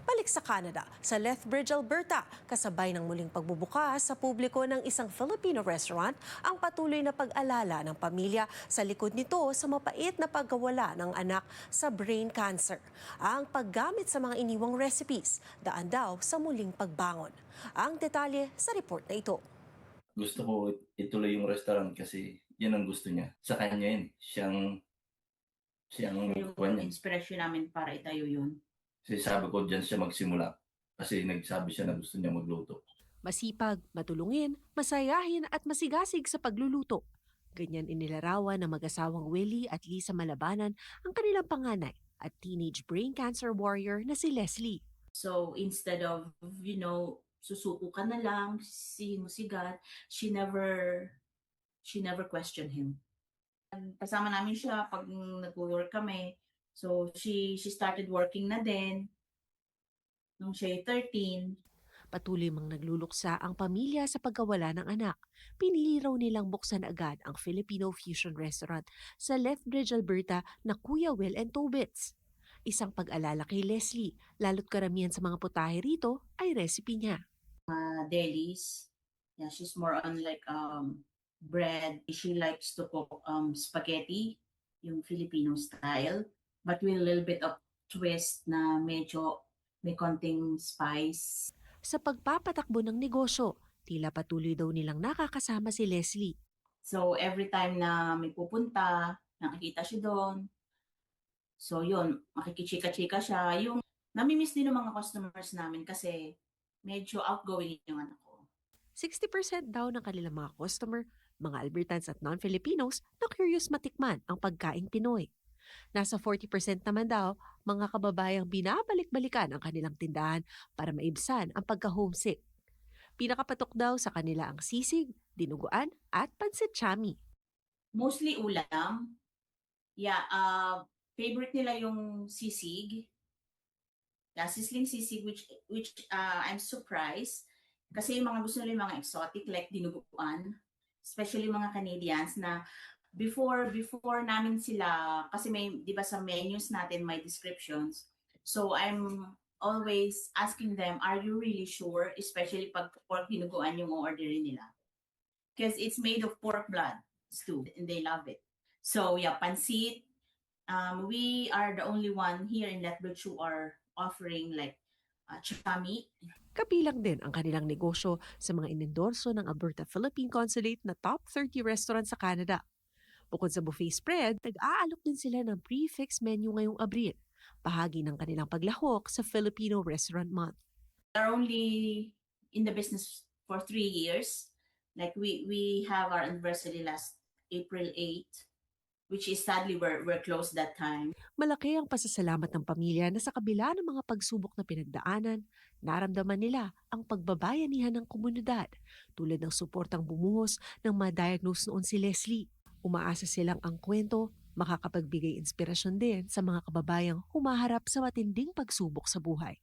Balik sa Canada, sa Lethbridge, Alberta, kasabay ng muling pagbubukas sa publiko ng isang Filipino restaurant, ang patuloy na pag-alala ng pamilya sa likod nito sa mapait na pagkawala ng anak sa brain cancer. Ang paggamit sa mga iniwang recipes, daan daw sa muling pagbangon. Ang detalye sa report na ito. Gusto ko ituloy yung restaurant kasi yan ang gusto niya. Sa kanya yun. Siyang Yung kuwan niya. inspiration namin para itayo yun. Kasi sabi ko dyan siya magsimula. Kasi nagsabi siya na gusto niya magluto. Masipag, matulungin, masayahin at masigasig sa pagluluto. Ganyan inilarawan ng mag-asawang Willie at Lisa Malabanan ang kanilang panganay at teenage brain cancer warrior na si Leslie. So instead of, susuko ka na lang, simusigat, she never questioned him. Kasama namin siya pag nag-work kami. So she started working na din nung siya 13. Patuloy mang nagluluksa ang pamilya sa pagkawala ng anak. Pinili raw nilang buksan agad ang Filipino fusion restaurant sa Lethbridge, Alberta na Kuya Will and Tobits. Isang pag-alala kay Leslie, lalo't karamihan sa mga putahe rito ay recipe niya. Delis. Yeah, she's more on like bread. She likes to cook spaghetti, yung Filipino style, but with a little bit of twist na medyo may konting spice. Sa pagpapatakbo ng negosyo, tila patuloy daw nilang nakakasama si Leslie. So every time na may pupunta, nakikita siya doon. So yun, makikichika-chika siya. Yung namimiss din ng mga customers namin kasi medyo outgoing yung anak ko. 60% daw ng kanilang mga customer, mga Albertans at non-Filipinos na curious matikman ang pagkaing Pinoy. Nasa 40% naman daw, mga kababayang binabalik-balikan ang kanilang tindahan para maibsan ang pagka-homesick. Pinakapatok daw sa kanila ang sisig, dinuguan at pansit chami. Mostly ulam. Yeah, favorite nila yung sisig. Yeah, sizzling sisig which I'm surprised kasi yung mga gusto nila yung mga exotic like dinuguan, especially mga Canadians na before namin sila kasi may 'di ba sa menus natin may descriptions. So I'm always asking them, are you really sure, especially pag pork dinuguan yung orderin nila? Because it's made of pork blood stew and they love it. So yeah, pansit. We are the only one here in Lethbridge who are offering like chami. Kabilang din ang kanilang negosyo sa mga inendorso ng Alberta Philippine Consulate na top 30 restaurant sa Canada. Bukod sa buffet spread, nag-aalok din sila ng prefix menu ngayong Abril, bahagi ng kanilang paglahok sa Filipino Restaurant Month. We're only in the business for 3 years. Like we have our anniversary last April 8, which is sadly we're closed that time. Malaki ang pasasalamat ng pamilya na sa kabila ng mga pagsubok na pinagdaanan, naramdaman nila ang pagbabayanihan ng komunidad tulad ng suportang bumuhos ng ma-diagnose noon si Leslie. Umaasa silang ang kwento makakapagbigay inspirasyon din sa mga kababayang humaharap sa matinding pagsubok sa buhay.